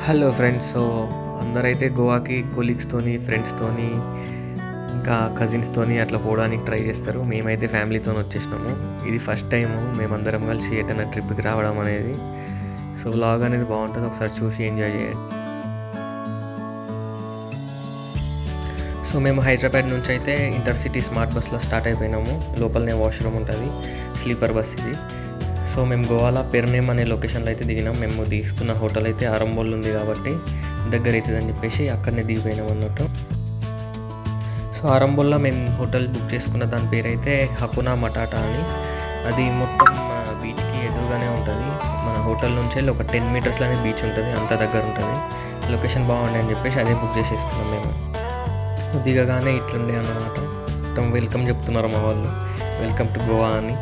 Hello friends. So అందరైతే గోవాకి కొలీగ్స్తోని ఫ్రెండ్స్తోని ఇంకా కజిన్స్తోని అట్లా పోవడానికి ట్రై చేస్తారు. మేమైతే ఫ్యామిలీతో వచ్చేసినాము. ఇది ఫస్ట్ టైము మేమందరం కలిసి ఎటైనా ట్రిప్కి రావడం అనేది. సో వ్లాగ్ అనేది బాగుంటుంది, ఒకసారి చూసి ఎంజాయ్ చేయండి. సో మేము హైదరాబాద్ నుంచి అయితే ఇంటర్సిటీ స్మార్ట్ బస్లో స్టార్ట్ అయిపోయినాము. లోపలనే వాష్రూమ్ ఉంటుంది, స్లీపర్ బస్ ఇది. సో మేము గోవాలో పెర్నేమ్ అనే లొకేషన్లో అయితే దిగినాం. మేము తీసుకున్న హోటల్ అయితే ఆరంబోల్ ఉంది కాబట్టి దగ్గర అవుతుందని చెప్పేసి అక్కడనే దిగిపోయినాం అన్నట్టు. సో ఆరంబోల్లో మేము హోటల్ బుక్ చేసుకున్న దాని పేరు అయితే హకునా మటాటా అని. అది మొత్తం బీచ్కి ఎదురుగానే ఉంటుంది. మన హోటల్ నుంచి వెళ్ళి ఒక 10 మీటర్స్లోనే బీచ్ ఉంటుంది, అంత దగ్గర ఉంటుంది. లొకేషన్ బాగుండే అని చెప్పేసి అదే బుక్ చేసేసుకున్నాం మేము. దిగగానే ఇట్లుండే అన్నమాట. మొత్తం వెల్కమ్ చెప్తున్నారు మా వాళ్ళు, వెల్కమ్ టు గోవా అని.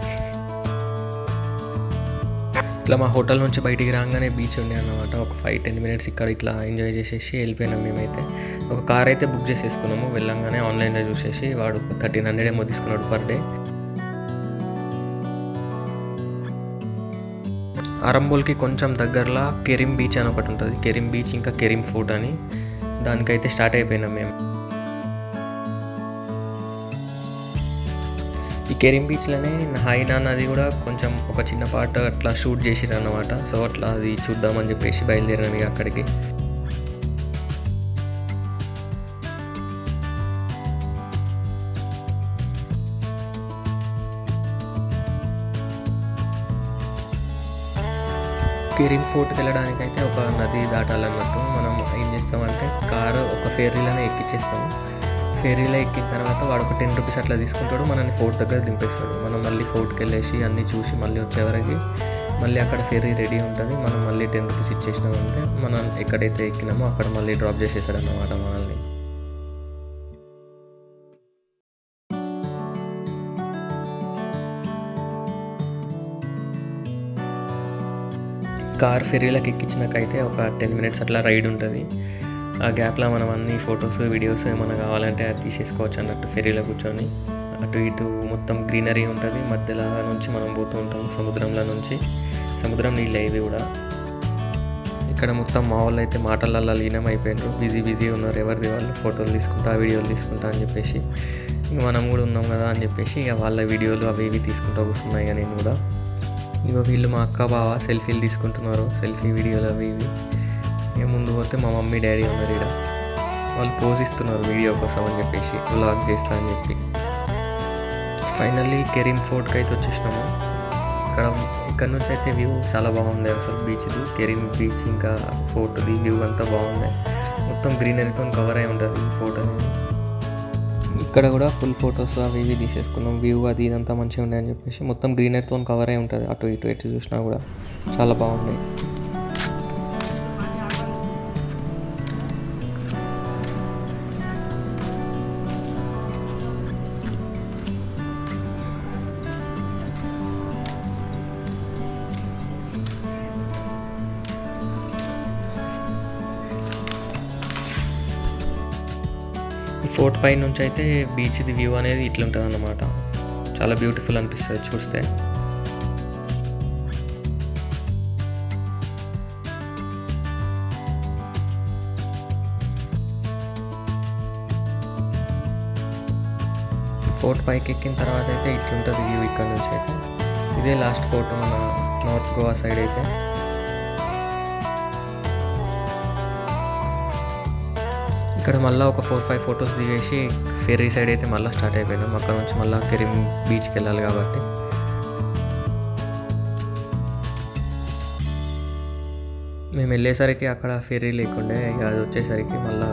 ఇట్లా మా హోటల్ నుంచి బయటికి రాగానే బీచ్ ఉండే అన్నమాట. ఒక 5-10 మినిట్స్ ఇక్కడ ఇట్లా ఎంజాయ్ చేసేసి వెళ్ళిపోయినాం. మేమైతే ఒక కార్ అయితే బుక్ చేసేసుకున్నాము. వెళ్ళంగానే ఆన్లైన్లో చూసేసి వాడు 1300 ఏమో తీసుకున్నాడు పర్ డే. ఆరంబోల్కి కొంచెం దగ్గరలో కెరిమ్ బీచ్ అని ఒకటి ఉంటుంది. కెరిమ్ బీచ్ ఇంకా కెరిమ్ ఫోర్ట్ అని, దానికైతే స్టార్ట్ అయిపోయినాం మేము. ఈ కెరిమ్ బీచ్లోనే హైనా నది కూడా కొంచెం ఒక చిన్న పార్ట్ అట్లా షూట్ చేసిరు అన్నమాట. సో అట్లా అది చూద్దామని చెప్పేసి బయలుదేరాను అక్కడికి. కెరిమ్ ఫోర్ట్కి వెళ్ళడానికి అయితే ఒక నది దాటాలన్నట్టు. మనం ఏం చేస్తామంటే కారు ఒక ఫెర్రీలోనే ఎక్కిచ్చేస్తాము. ఫెర్రీలో ఎక్కిన తర్వాత వాడు ఒక 10 రూపీస్ అట్లా తీసుకుంటాడు, మనల్ని ఫోర్ట్ దగ్గర దింపేస్తాడు. మనం మళ్ళీ ఫోర్ట్కి వెళ్ళేసి అన్నీ చూసి మళ్ళీ వచ్చేవరకు మళ్ళీ అక్కడ ఫెర్రీ రెడీ ఉంటుంది. మనం మళ్ళీ 10 రూపీస్ ఇచ్చేసినామంటే మనం ఎక్కడైతే ఎక్కినామో అక్కడ మళ్ళీ డ్రాప్ చేసేసాడు అన్నమాట మనల్ని. కార్ ఫెర్రీలకు ఎక్కించినాకైతే ఒక 10 మినిట్స్ అట్లా రైడ్ ఉంటుంది. ఆ గ్యాప్లో మనం అన్ని ఫొటోస్ వీడియోస్ ఏమైనా కావాలంటే అది తీసేసుకోవచ్చు అన్నట్టు. ఫెర్రీలో కూర్చొని అటు ఇటు మొత్తం గ్రీనరీ ఉంటుంది. మధ్యలో నుంచి మనం పోతూ ఉంటాం సముద్రంలో నుంచి. సముద్రం నీళ్ళు ఇవి కూడా. ఇక్కడ మొత్తం మా వాళ్ళు అయితే మాటలల్లో లీనం అయిపోయినారు, బిజీ ఉన్నారు. ఎవరిది వాళ్ళు ఫోటోలు తీసుకుంటా వీడియోలు తీసుకుంటా అని చెప్పేసి, ఇంక మనం కూడా ఉన్నాం కదా అని చెప్పేసి ఇక వాళ్ళ వీడియోలు అవి ఇవి తీసుకుంటూ వస్తున్నాయి. నేను కూడా ఇక వీళ్ళు మా అక్క బావ సెల్ఫీలు తీసుకుంటున్నారు, సెల్ఫీ వీడియోలు అవి ఇవి. ఇక ముందు పోతే మా మమ్మీ డాడీ ఉన్నారు ఇక్కడ, వాళ్ళు పోజ్ ఇస్తున్నారు వీడియో కోసం అని చెప్పేసి, వ్లాగ్ చేస్తా అని చెప్పి. ఫైనల్లీ కెరిమ్ ఫోర్ట్కి అయితే వచ్చేసినాము. ఇక్కడ నుంచి అయితే వ్యూ చాలా బాగుంది అసలు. బీచ్ది, కెరిమ్ బీచ్ ఇంకా ఫోర్ట్ది వ్యూ అంతా బాగుంది. మొత్తం గ్రీనరీతో కవర్ అయి ఉంటుంది ఈ ఫోర్ట్ అనేది. ఇక్కడ కూడా ఫుల్ ఫొటోస్ అవి ఇవి తీసేసుకున్నాం. వ్యూ అది ఇదంతా మంచిగా ఉండే అని చెప్పేసి మొత్తం గ్రీనరీతో కవర్ అయి ఉంటుంది. అటు ఇటు ఎటు చూసినా కూడా చాలా బాగుంది. ఈ ఫోర్ట్ పై నుంచి అయితే బీచ్ది వ్యూ అనేది ఇట్లుంటుంది అన్నమాట. చాలా బ్యూటిఫుల్ అనిపిస్తుంది చూస్తే. ఫోర్ట్ పైకి ఎక్కిన తర్వాత అయితే ఇట్లుంటుంది వ్యూ ఇక్కడ నుంచి అయితే. ఇదే లాస్ట్ ఫోర్ట్ మన నార్త్ గోవా సైడ్ అయితే. ఇక్కడ మళ్ళీ ఒక 4-5 ఫొటోస్ దిగేసి ఫెర్రీ సైడ్ అయితే మళ్ళీ స్టార్ట్ అయిపోయినాం. అక్కడ నుంచి మళ్ళీ కెరిమ్ బీచ్కి వెళ్ళాలి కాబట్టి. మేము వెళ్ళేసరికి అక్కడ ఫెర్రీ లేకుండే. ఇక అది వచ్చేసరికి మళ్ళీ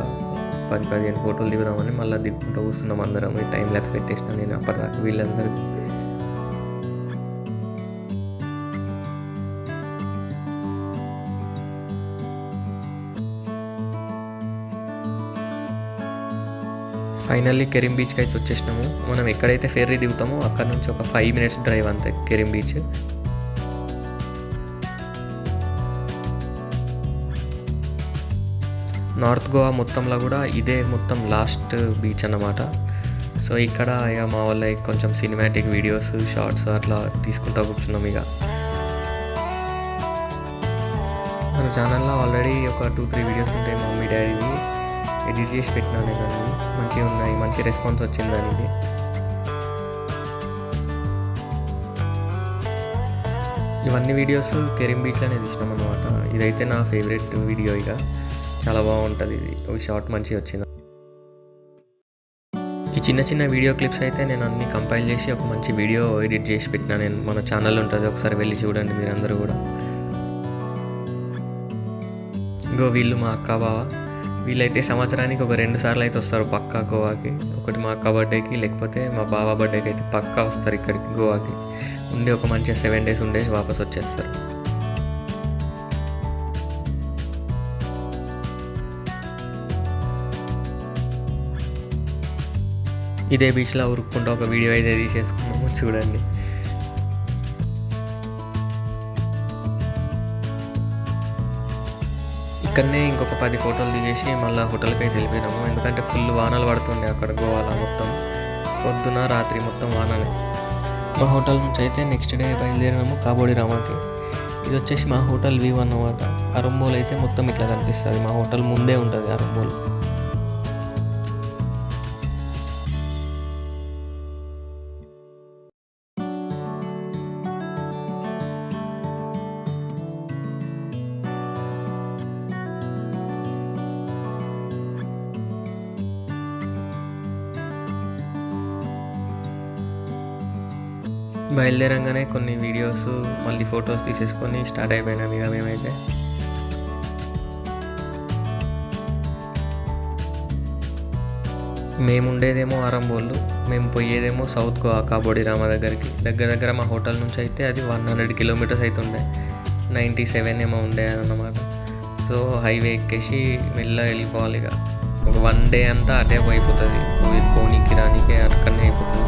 10-15 ఫోటోలు దిగుదామని మళ్ళీ దిగుకుంటూ కూర్చున్నాం అందరం. ఈ టైం ల్యాప్స్ పెట్టేసిన నేను అప్పటిదాకా వీళ్ళందరూ. ఫైనల్లీ కెరిమ్ బీచ్కి అయితే వచ్చేసినాము. మనం ఎక్కడైతే ఫెర్రీ దిగుతామో అక్కడ నుంచి ఒక 5 మినిట్స్ డ్రైవ్ అంతే కెరిమ్ బీచ్. నార్త్ గోవా మొత్తంలో కూడా ఇదే మొత్తం లాస్ట్ బీచ్ అన్నమాట. సో ఇక్కడ ఇక మా వాళ్ళ కొంచెం సినిమాటిక్ వీడియోస్ షార్ట్స్ అట్లా తీసుకుంటూ కూర్చున్నాం. ఇక మన ఛానల్లో ఆల్రెడీ ఒక 2-3 వీడియోస్ ఉంటాయి మా మమ్మీ డాడీవి. ఎడిట్ చేసి పెట్టినాను నేను అన్నీ. మంచిగా ఉన్నాయి, మంచి రెస్పాన్స్ వచ్చింది దానికి. ఇవన్నీ వీడియోస్ కెరీం బీచ్లోనే తీసినాం అనమాట. ఇదైతే నా ఫేవరెట్ వీడియో. ఇక చాలా బాగుంటుంది. ఇది ఒక షార్ట్ మంచిగా వచ్చింది. ఈ చిన్న చిన్న వీడియో క్లిప్స్ అయితే నేను అన్నీ కంపైల్ చేసి ఒక మంచి వీడియో ఎడిట్ చేసి పెట్టినా. నేను మన ఛానల్ ఉంటుంది, ఒకసారి వెళ్ళి చూడండి మీరందరూ కూడా. ఇంకో వీళ్ళు మా అక్క బావ. వీళ్ళైతే సంవత్సరానికి ఒక 2 సార్లు అయితే వస్తారు పక్కా గోవాకి. ఒకటి మా అక్క బర్త్డేకి, లేకపోతే మా బావ బర్త్డేకి అయితే పక్కా వస్తారు ఇక్కడికి గోవాకి. ఉండి ఒక మంచిగా 7 డేస్ ఉండేసి వాపస్ వచ్చేస్తారు. ఇదే బీచ్లో ఉరుక్కుంటూ ఒక వీడియో అయితే తీసేసుకున్నాము, చూడండి. ఇక్కడనే ఇంకొక 10 ఫోటోలు దిగేసి మళ్ళీ హోటల్కి అయితే వెళ్ళిపోయినాము. ఎందుకంటే ఫుల్ వానలు పడుతుండే అక్కడ గోవాలో. మొత్తం పొద్దున రాత్రి మొత్తం వాననే. మా హోటల్ నుంచి అయితే నెక్స్ట్ డే బయలుదేరినాము కాబోడి రామాకి. ఇది వచ్చేసి మా హోటల్ వ్యూ అన్నమాట. అరంబోల్ అయితే మొత్తం ఇట్లా కనిపిస్తుంది. మా హోటల్ ముందే ఉంటుంది అరంబోల్. బయలుదేరంగానే కొన్ని వీడియోస్ మళ్ళీ ఫొటోస్ తీసేసుకొని స్టార్ట్ అయిపోయినాం ఇక మేమైతే. మేము ఉండేదేమో అరంబోళ్ళు, మేము పోయేదేమో సౌత్ గోవా కాబోడి రామ దగ్గరికి. దగ్గర మా హోటల్ నుంచి అయితే అది 100 కిలోమీటర్స్ అయితే ఉండే. 97 ఏమో ఉండే అన్నమాట. సో హైవే ఎక్కేసి వెళ్ళిపోవాలి ఇక. ఒక 1 డే అంతా అటే అయిపోతుంది. పోనీకి రానికే అక్కడనే అయిపోతుంది.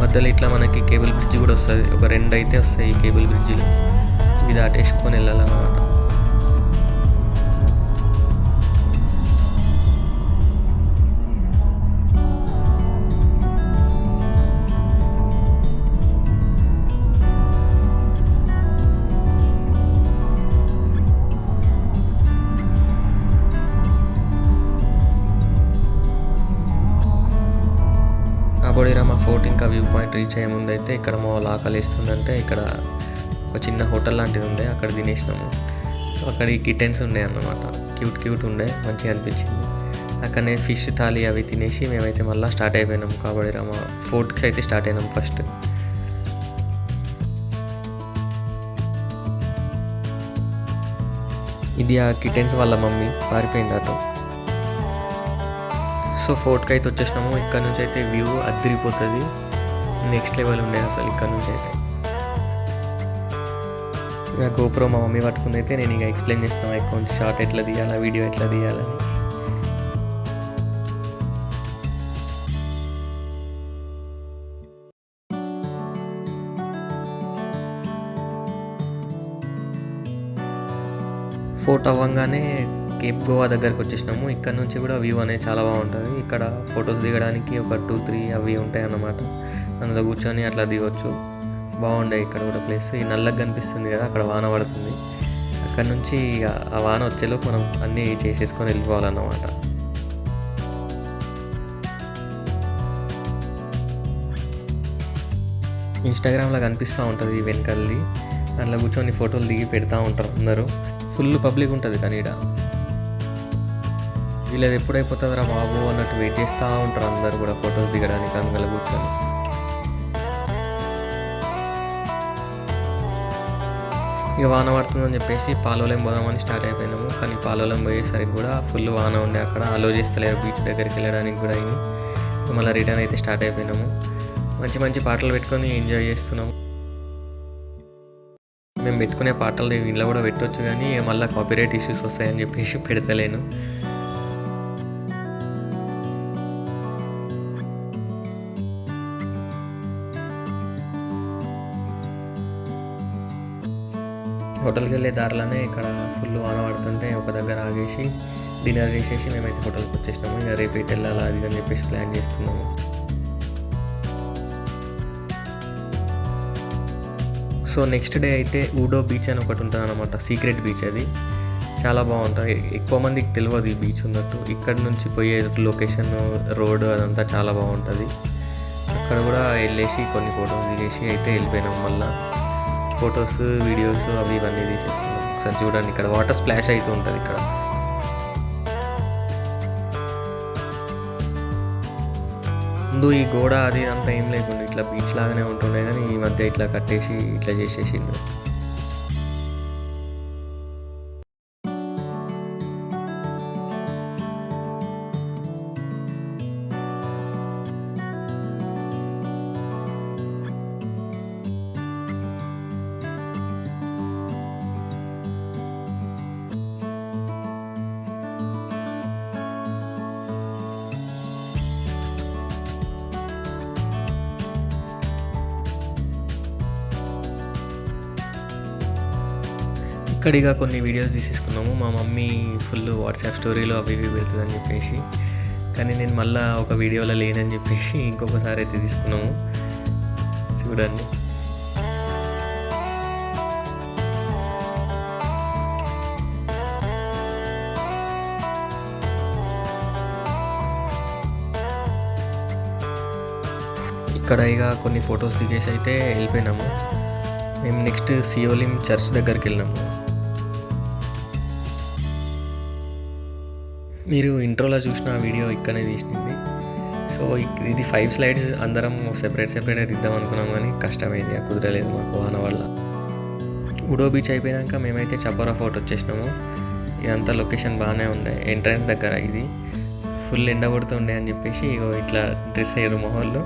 మధ్యలో ఇట్లా మనకి కేబుల్ బ్రిడ్జ్ కూడా వస్తుంది. ఒక 2 అయితే వస్తాయి ఈ కేబుల్ బ్రిడ్జ్లు. ఇవి దాటేసుకొని వెళ్ళాలన్నమాట. కాబోడిరామ ఫోర్ట్ ఇంకా వ్యూ పాయింట్ రీచ్ అయ్యే ముందు అయితే ఇక్కడ మా వాళ్ళు ఆకలి వేస్తుందంటే ఇక్కడ ఒక చిన్న హోటల్ లాంటిది ఉండే, అక్కడ తినేసినాము. సో అక్కడ ఈ కిటెన్స్ ఉండే అన్నమాట. క్యూట్ ఉండే, మంచిగా అనిపించింది. అక్కడనే ఫిష్ థాలీ అవి తినేసి మేమైతే మళ్ళీ స్టార్ట్ అయిపోయినాం కాబోడిరామ ఫోర్ట్కి అయితే స్టార్ట్ అయినాం ఫస్ట్. ఇది ఆ కిటెన్స్ వాళ్ళ మమ్మీ పారిపోయింది అటు. సో ఫోర్ట్కి అయితే వచ్చేసినాము. ఇక్కడ నుంచి అయితే వ్యూ అదిరిపోతుంది, నెక్స్ట్ లెవెల్ ఉండే అసలు ఇక్కడ నుంచి అయితే. ఇక గోప్రో మా మమ్మీ పట్టుకుంది అయితే నేను ఇక ఎక్స్ప్లెయిన్ చేస్తాను అకౌంట్ షార్ట్ ఎట్లా తీయాలా, వీడియో ఎట్లా తీయాలని. ఫోర్ట్ అవ్వగానే కేప్ గోవా దగ్గరికి వచ్చేసినాము. ఇక్కడ నుంచి కూడా వ్యూ అనేది చాలా బాగుంటుంది. ఇక్కడ ఫొటోస్ దిగడానికి ఒక 2-3 అవి ఉంటాయి అన్నమాట. అందులో కూర్చొని అట్లా దిగొచ్చు. బాగుండే ఇక్కడ కూడా ప్లేస్. ఈ నల్లగా కనిపిస్తుంది కదా, అక్కడ వాన పడుతుంది. అక్కడ నుంచి ఆ వాన వచ్చేలోపు మనం అన్నీ చేసేసుకొని వెళ్ళిపోవాలన్నమాట. ఇన్స్టాగ్రామ్లో కనిపిస్తూ ఉంటుంది ఈ వెనకల్ది. అట్లా కూర్చొని ఫోటోలు దిగి పెడతా ఉంటారు అందరూ. ఫుల్ పబ్లిక్ ఉంటుంది కానీ ఇక్కడ. వీళ్ళది ఎప్పుడైపోతుందిరా బాబు అన్నట్టు వెయిట్ చేస్తూ ఉంటారు అందరు కూడా ఫొటోస్ దిగడానికి అందులో కూర్చొని. ఇక వాన పడుతుందని చెప్పేసి పాలోలేం పోదామని స్టార్ట్ అయిపోయినాము. కానీ పాలోలేం పోయేసరికి కూడా ఫుల్ వాన ఉండే, అక్కడ అలో చేస్తలేరు బీచ్ దగ్గరికి వెళ్ళడానికి కూడా. అయింది మళ్ళీ రిటర్న్ అయితే స్టార్ట్ అయిపోయినాము. మంచి పాటలు పెట్టుకొని ఎంజాయ్ చేస్తున్నాము. మేము పెట్టుకునే పాటలు ఇంట్లో కూడా పెట్టవచ్చు కానీ మళ్ళీ కాపీరైట్ ఇష్యూస్ వస్తాయని చెప్పేసి పెడతలేను. హోటల్కి వెళ్ళే దారిలోనే ఇక్కడ ఫుల్ వాన పడుతుంటే ఒక దగ్గర ఆగేసి డిన్నర్ చేసేసి మేమైతే హోటల్కి వచ్చేసినాము. ఇక రేపు ఎటు వెళ్ళాలా అది అని చెప్పేసి ప్లాన్ చేస్తున్నాము. సో నెక్స్ట్ డే అయితే ఊడో బీచ్ అని ఒకటి ఉంటుంది అనమాట, సీక్రెట్ బీచ్. అది చాలా బాగుంటుంది. ఎక్కువ మందికి తెలియదు ఈ బీచ్ ఉన్నట్టు. ఇక్కడ నుంచి పోయే లొకేషన్, రోడ్ అదంతా చాలా బాగుంటుంది. అక్కడ కూడా వెళ్ళేసి కొన్ని ఫొటోస్ దిగేసి అయితే వెళ్ళిపోయినాం. మళ్ళీ ఫొటోస్, వీడియోస్ అవి ఇవన్నీ తీసేసుకున్నాం. ఒకసారి చూడండి, ఇక్కడ వాటర్ స్ప్లాష్ అవుతూ ఉంటుంది. ఇక్కడ ముందు ఈ గోడ అది అంతా ఏం లేకుండా ఇట్లా బీచ్ లాగానే ఉంటుండే, కానీ ఈ మధ్య ఇట్లా కట్టేసి ఇట్లా చేసేసిండు. ఇక్కడిగా కొన్ని వీడియోస్ తీసేసుకున్నాము. మా మమ్మీ ఫుల్ వాట్సాప్ స్టోరీలో అవి ఇవి వెళ్తుందని చెప్పేసి, కానీ నేను మళ్ళీ ఒక వీడియోలో లేనని చెప్పేసి ఇంకొకసారి అయితే తీసుకున్నాము. చూడండి, ఇక్కడ ఇక కొన్ని ఫొటోస్ దిగేసి అయితే వెళ్ళిపోయినాము. మేము నెక్స్ట్ సియోలిం చర్చ్ దగ్గరికి వెళ్ళినాము. మీరు ఇంట్రోలో చూసిన వీడియో ఇక్కడనే తీసింది. సో ఇది 5 slides అందరం సెపరేట్గా తీద్దాం అనుకున్నాం, కానీ కష్టమైంది, కుదరలేదు మాకు వాన వల్ల. ఉడో బీచ్ అయిపోయాక మేమైతే చపోరా ఫోర్ట్ వచ్చేసినాము. ఇదంతా లొకేషన్ బాగానే ఉండే, ఎంట్రన్స్ దగ్గర. ఇది ఫుల్ ఎండ కొడుతుండే అని చెప్పేసి ఇట్లా డ్రెస్ అయ్యారు మొహల్లో.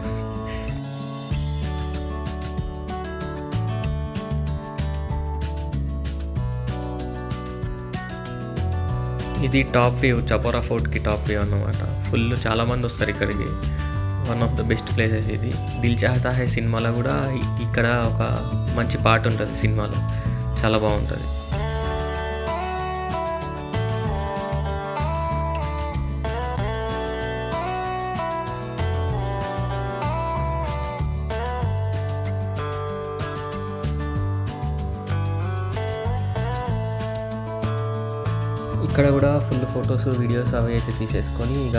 ఇది టాప్ వ్యూ, చపోరా ఫోర్ట్కి టాప్ వ్యూ అన్నమాట. ఫుల్ చాలామంది వస్తారు ఇక్కడికి. One of the best places ఇది. దిల్ చాహతా హై సినిమాలో కూడా ఇక్కడ ఒక మంచి పార్ట్ ఉంటుంది సినిమాలో, చాలా బాగుంటుంది. ఇక్కడ కూడా ఫుల్ ఫొటోస్, వీడియోస్ అవి అయితే తీసేసుకొని ఇక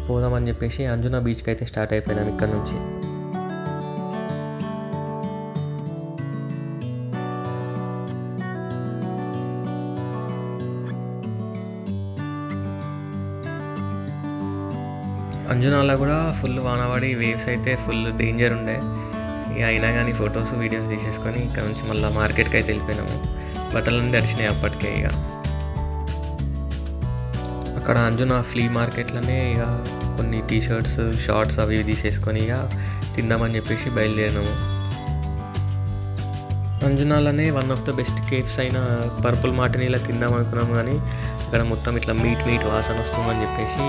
పోదామని చెప్పేసి అంజునా బీచ్కి అయితే స్టార్ట్ అయిపోయినాం ఇక్కడ నుంచి. అంజునాలో కూడా ఫుల్ వానవాడి, వేవ్స్ అయితే ఫుల్ డేంజర్ ఉండే. ఇక అయినా కానీ ఫొటోస్, వీడియోస్ తీసేసుకొని ఇక్కడ నుంచి మళ్ళీ మార్కెట్కి అయితే వెళ్ళిపోయినాము. బట్టలన్నీ దర్శినాయి అప్పటికే. ఇక అక్కడ అంజునా ఫ్లీ మార్కెట్లోనే ఇక కొన్ని టీషర్ట్స్, షార్ట్స్ అవి తీసేసుకొని ఇక తిందామని చెప్పేసి బయలుదేరినాము. అంజునాలోనే one of the best cafes అయిన పర్పుల్ మార్టినీలా తిందాం అనుకున్నాము, కానీ అక్కడ మొత్తం ఇట్లా మీట్ వాసన వస్తుందని చెప్పేసి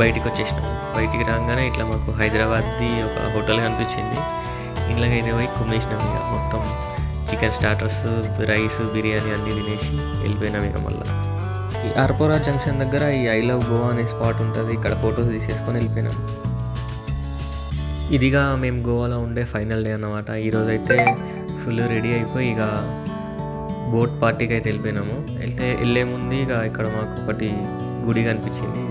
బయటికి వచ్చేసినాము. బయటికి రాగానే ఇట్లా మాకు హైదరాబాద్ది ఒక హోటల్ కనిపించింది. ఇంట్లోకి అయితే పోయి కుమ్మేసినాము. ఇక మొత్తం చికెన్ స్టార్టర్స్, రైస్, బిర్యానీ అన్నీ తినేసి వెళ్ళిపోయినాం. ఇక మళ్ళీ ఈ ఆర్పోరా జంక్షన్ దగ్గర ఈ ఐ లవ్ గోవా అనే స్పాట్ ఉంటుంది. ఇక్కడ ఫొటోస్ తీసేసుకొని వెళ్ళిపోయినాం. ఇదిగా మేము గోవాలో ఉండే ఫైనల్ డే అన్నమాట. ఈరోజు అయితే ఫుల్ రెడీ అయిపోయి ఇక బోట్ పార్టీకి అయితే వెళ్ళిపోయినాము. వెళ్ళే ముందు ఇక ఇక్కడ మాకు ఒకటి గుడి కనిపించింది.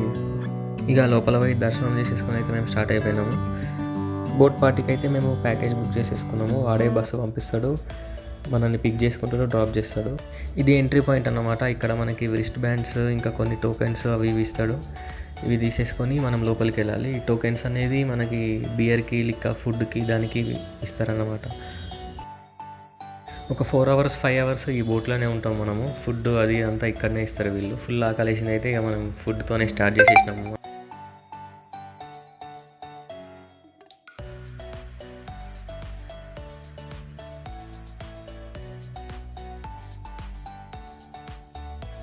ఇక లోపల పోయి దర్శనం చేసేసుకొని అయితే మేము స్టార్ట్ అయిపోయినాము. బోట్ పార్టీకి అయితే మేము ప్యాకేజ్ బుక్ చేసేసుకున్నాము. వాడే బస్సు పంపిస్తాడు, మనల్ని పిక్ చేసుకుంటాడు, డ్రాప్ చేస్తాడు. ఇది ఎంట్రీ పాయింట్ అన్నమాట. ఇక్కడ మనకి రిస్ట్ బ్యాండ్స్, ఇంకా కొన్ని టోకెన్స్ అవి ఇవి ఇస్తాడు. ఇవి తీసేసుకొని మనం లోపలికి వెళ్ళాలి. ఈ టోకెన్స్ అనేది మనకి బియర్కి, లిక్క, ఫుడ్కి దానికి ఇస్తారన్నమాట. ఒక 4 hours 5 hours ఈ బోట్లోనే ఉంటాం మనము. ఫుడ్ అది అంతా ఇక్కడనే ఇస్తారు వీళ్ళు. ఫుల్ ఆకలేసింది అయితే ఇక మనం ఫుడ్తోనే స్టార్ట్ చేసేసినాము.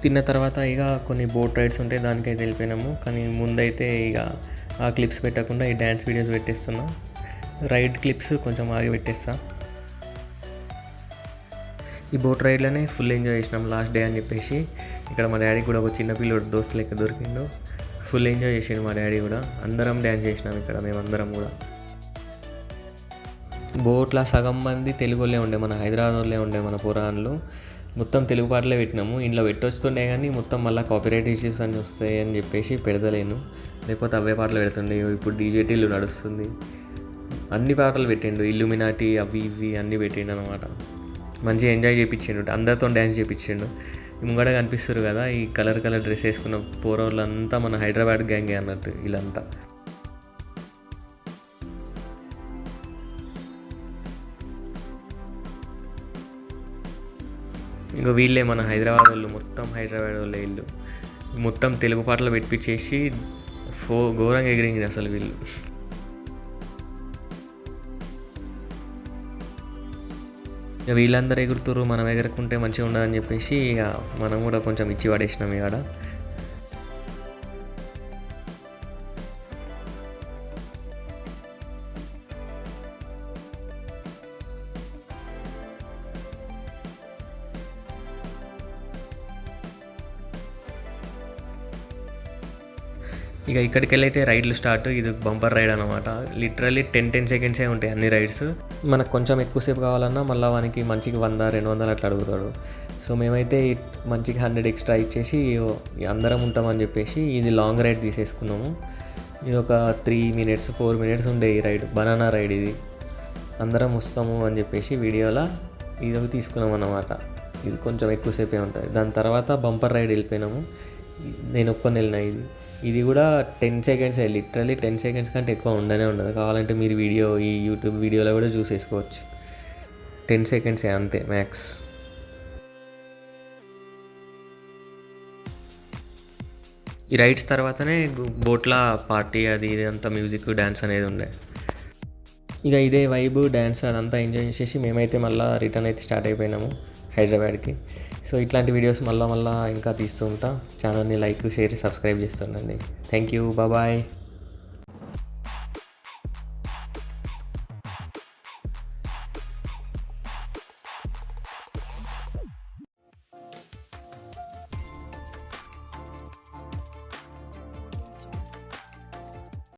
తిన్న తర్వాత ఇక కొన్ని బోట్ రైడ్స్ ఉంటాయి, దానికైతే వెళ్ళిపోయినాము. కానీ ముందైతే ఇక ఆ క్లిప్స్ పెట్టకుండా ఈ డ్యాన్స్ వీడియోస్ పెట్టేస్తున్నా. రైడ్ క్లిప్స్ కొంచెం ఆగి పెట్టేస్తా. ఈ బోట్ రైడ్లోనే ఫుల్ ఎంజాయ్ చేసినాం లాస్ట్ డే అని చెప్పేసి. ఇక్కడ మా డాడీ కూడా ఒక చిన్న పిల్లోడు దోస్తు లెక్క దొరికిండు. ఫుల్ ఎంజాయ్ చేసిండు మా డ్యాడీ కూడా. అందరం డ్యాన్స్ చేసినాం ఇక్కడ మేమందరం కూడా. బోట్ల సగం మంది తెలుగు వాళ్ళే ఉండే, మన హైదరాబాద్ వాళ్ళే ఉండే మన పురాణాలు. మొత్తం తెలుగు పాటలే పెట్టినాము. ఇంట్లో పెట్టొస్తుండే కానీ మొత్తం మళ్ళీ కాపీరైట్ ఇష్యూస్ అన్నీ వస్తాయి అని చెప్పేసి పెడతలేను, లేకపోతే అవే పాటలు పెడుతుండే. ఇప్పుడు డీజేటీలు నడుస్తుంది, అన్ని పాటలు పెట్టిండు, ఇల్లుమినాటి అవి ఇవి అన్నీ పెట్టిండు అనమాట. మంచిగా ఎంజాయ్ చేయించిండు, అందరితో డ్యాన్స్ చేయించిండు. ముంగడ కనిపిస్తారు కదా ఈ కలర్ కలర్ డ్రెస్ వేసుకున్న పోరోళ్ళంతా మన హైదరాబాద్ గ్యాంగే అన్నట్టు వీళ్ళంతా. ఇంకా వీళ్ళే మన హైదరాబాద్ వాళ్ళు, మొత్తం హైదరాబాద్ వాళ్ళే వీళ్ళు. మొత్తం తెలుగు పాటలు పెట్టించేసి ఘోరంగా ఎగిరింది అసలు వీళ్ళు. ఇక వీళ్ళందరూ ఎగురుతురు, మనం ఎగురుకుంటే మంచిగా ఉండదని చెప్పేసి ఇక మనం కూడా కొంచెం ఇచ్చి పడేసినాం ఇక్కడ. ఇక ఇక్కడికి వెళ్ళైతే రైడ్లు స్టార్ట్. ఇది బంపర్ రైడ్ అనమాట. లిటరల్లీ 10 సెకండ్సే ఉంటాయి అన్ని రైడ్స్. మనకు కొంచెం ఎక్కువసేపు కావాలన్నా మళ్ళీ వానికి మంచికి 100-200 అట్లా అడుగుతాడు. సో మేమైతే మంచికి 100 ఎక్స్ట్రా ఇచ్చేసి అందరం ఉంటామని చెప్పేసి ఇది లాంగ్ రైడ్ తీసేసుకున్నాము. ఇది ఒక 3 minutes 4 minutes ఉండే ఈ రైడ్, బనానా రైడ్. ఇది అందరం వస్తాము అని చెప్పేసి వీడియోలో ఇది తీసుకున్నాం అన్నమాట. ఇది కొంచెం ఎక్కువసేపే ఉంటుంది. దాని తర్వాత బంపర్ రైడ్ వెళ్ళిపోయినాము. నేను ఒక్కని వెళ్ళిన. ఇది కూడా 10 seconds, లిటరల్లీ 10 seconds కంటే ఎక్కువ ఉండదు. కావాలంటే మీరు ఈ యూట్యూబ్ వీడియోలో కూడా చూసేసుకోవచ్చు. 10 seconds అంతే మ్యాక్స్. ఈ రైడ్స్ తర్వాతనే బోట్ల పార్టీ అది ఇది అంతా మ్యూజిక్ డ్యాన్స్ అనేది ఉండే. ఇక ఇదే వైబ్ డ్యాన్స్ అదంతా ఎంజాయ్ చేసేసి మేమైతే మళ్ళీ రిటర్న్ అయితే స్టార్ట్ అయిపోయినాము హైదరాబాద్కి. సో ఇట్లాంటి వీడియోస్ మళ్ళీ ఇంకా తీస్తూ ఉంటా. ఛానల్ని లైక్, షేర్, సబ్స్క్రైబ్ చేస్తుండండి. Thank you, bye.